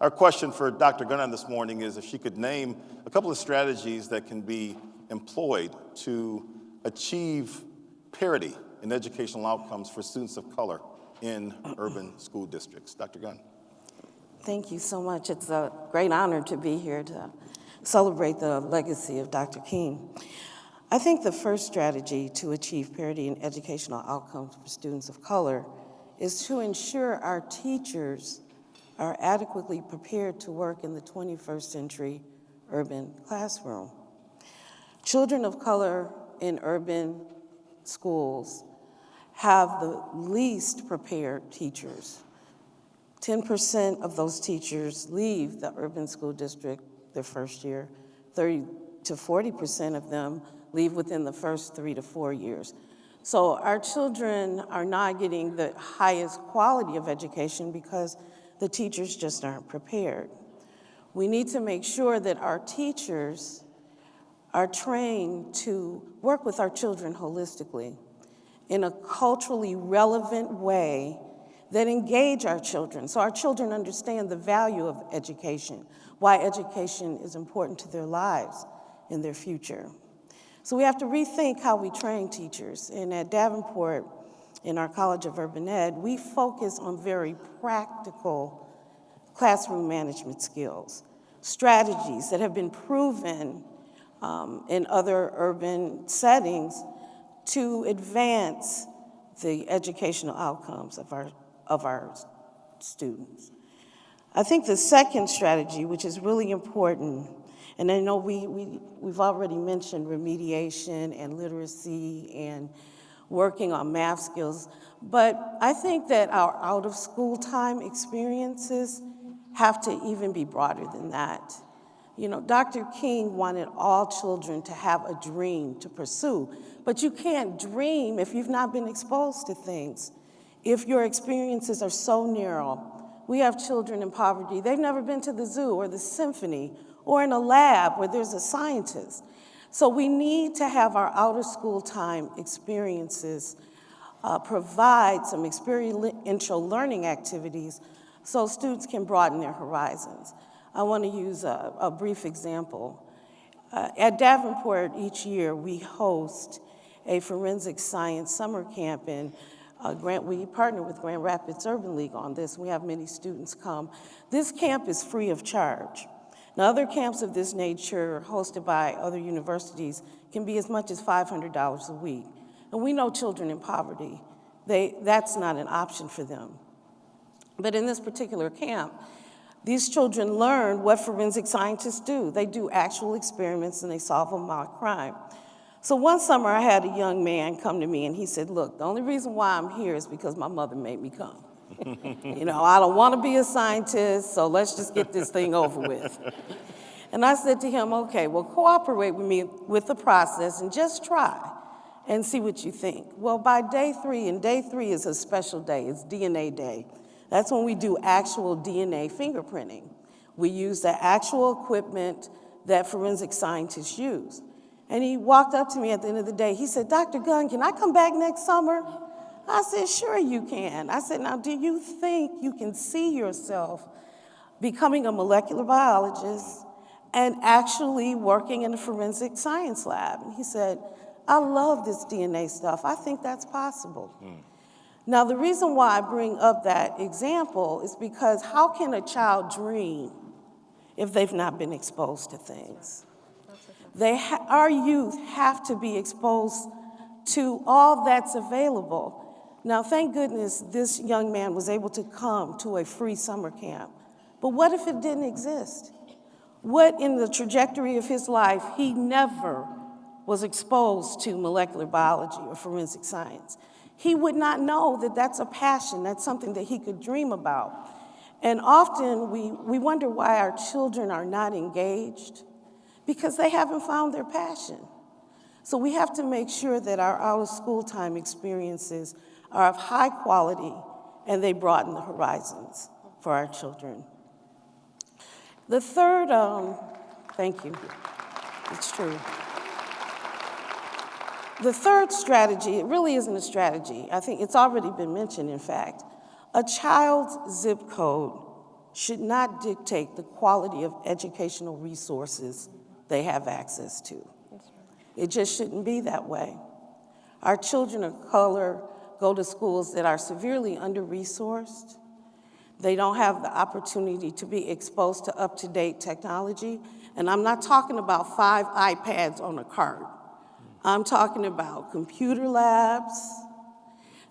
our question for Dr. Gunn this morning is if she could name a couple of strategies that can be employed to achieve parity in educational outcomes for students of color in urban school districts. Dr. Gunn. Thank you so much. It's a great honor to be here to celebrate the legacy of Dr. King. I think the first strategy to achieve parity in educational outcomes for students of color is to ensure our teachers are adequately prepared to work in the 21st century urban classroom. Children of color in urban schools have the least prepared teachers. 10% of those teachers leave the urban school district their first year. 30 to 40% of them leave within the first 3 to 4 years. So our children are not getting the highest quality of education because the teachers just aren't prepared. We need to make sure that our teachers are trained to work with our children holistically in a culturally relevant way that engage our children, so our children understand the value of education, why education is important to their lives and their future. So we have to rethink how we train teachers. And at Davenport, in our College of Urban Ed, we focus on very practical classroom management skills, strategies that have been proven in other urban settings to advance the educational outcomes of our students. I think the second strategy, which is really important, and I know we've already mentioned remediation and literacy and working on math skills, but I think that our out-of-school time experiences have to even be broader than that. You know, Dr. King wanted all children to have a dream to pursue, but you can't dream if you've not been exposed to things. If your experiences are so narrow, we have children in poverty, they've never been to the zoo or the symphony or in a lab where there's a scientist. So we need to have our out-of-school time experiences provide some experiential learning activities so students can broaden their horizons. I want to use a brief example. At Davenport each year we host a forensic science summer camp, and we partner with Grand Rapids Urban League on this. We have many students come. This camp is free of charge. Now, other camps of this nature hosted by other universities can be as much as $500 a week. And we know children in poverty, that's not an option for them. But in this particular camp, these children learn what forensic scientists do. They do actual experiments and they solve a mock crime. So one summer I had a young man come to me and he said, look, the only reason why I'm here is because my mother made me come. You know, I don't want to be a scientist, so let's just get this thing over with. And I said to him, okay, well, cooperate with me with the process and just try and see what you think. Well, by day 3, and day 3 is a special day, it's DNA day. That's when we do actual DNA fingerprinting. We use the actual equipment that forensic scientists use. And he walked up to me at the end of the day. He said, Dr. Gunn, can I come back next summer? I said, sure you can. I said, now, do you think you can see yourself becoming a molecular biologist and actually working in a forensic science lab? And he said, I love this DNA stuff. I think that's possible. Now, the reason why I bring up that example is because how can a child dream if they've not been exposed to things? Our youth have to be exposed to all that's available. Now, thank goodness this young man was able to come to a free summer camp. But what if it didn't exist? What in the trajectory of his life, he never was exposed to molecular biology or forensic science? He would not know that that's a passion, that's something that he could dream about. And often we wonder why our children are not engaged, because they haven't found their passion. So we have to make sure that our out-of-school time experiences are of high quality and they broaden the horizons for our children. The third, thank you, it's true. The third strategy, it really isn't a strategy. I think it's already been mentioned, in fact. A child's zip code should not dictate the quality of educational resources they have access to. It just shouldn't be that way. Our children of color go to schools that are severely under-resourced. They don't have the opportunity to be exposed to up-to-date technology. And I'm not talking about 5 iPads on a cart. I'm talking about computer labs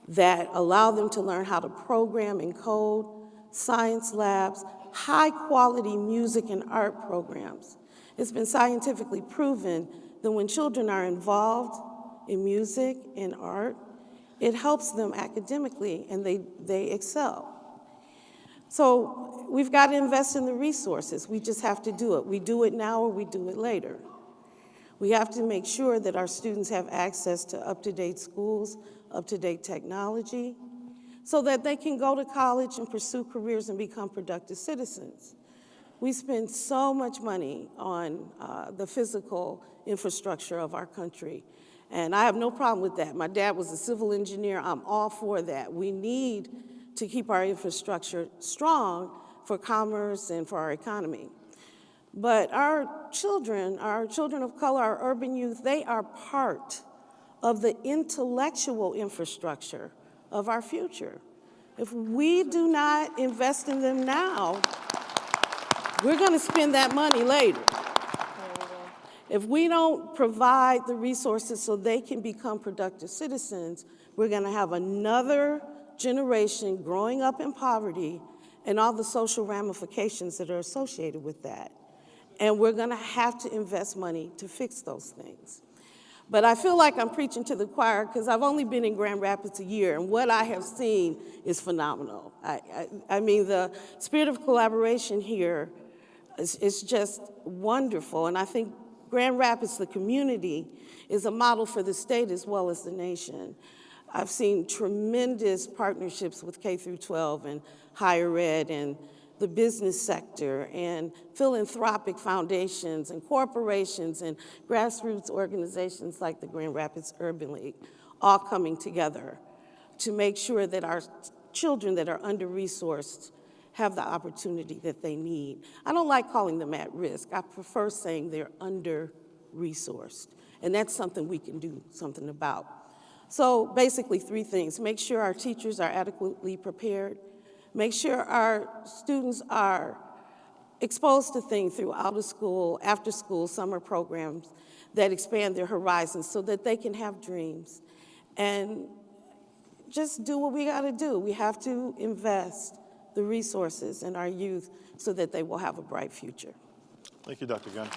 that allow them to learn how to program and code, science labs, high-quality music and art programs. It's been scientifically proven that when children are involved in music and art, it helps them academically and they excel. So we've got to invest in the resources. We just have to do it. We do it now or we do it later. We have to make sure that our students have access to up-to-date schools, up-to-date technology, so that they can go to college and pursue careers and become productive citizens. We spend so much money on the physical infrastructure of our country, and I have no problem with that. My dad was a civil engineer. I'm all for that. We need to keep our infrastructure strong for commerce and for our economy. But our children of color, our urban youth, they are part of the intellectual infrastructure of our future. If we do not invest in them now, we're going to spend that money later. If we don't provide the resources so they can become productive citizens, we're going to have another generation growing up in poverty and all the social ramifications that are associated with that. And we're going to have to invest money to fix those things. But I feel like I'm preaching to the choir because I've only been in Grand Rapids a year, and what I have seen is phenomenal. I mean, the spirit of collaboration here is just wonderful, and I think Grand Rapids, the community, is a model for the state as well as the nation. I've seen tremendous partnerships with K through 12 and higher ed and the business sector and philanthropic foundations and corporations and grassroots organizations like the Grand Rapids Urban League all coming together to make sure that our children that are under-resourced have the opportunity that they need. I don't like calling them at risk. I prefer saying they're under-resourced, and that's something we can do something about. So basically 3 things. Make sure our teachers are adequately prepared. Make sure our students are exposed to things through out-of-school, after-school, summer programs that expand their horizons so that they can have dreams. And just do what we gotta do. We have to invest the resources in our youth so that they will have a bright future. Thank you, Dr. Gunn.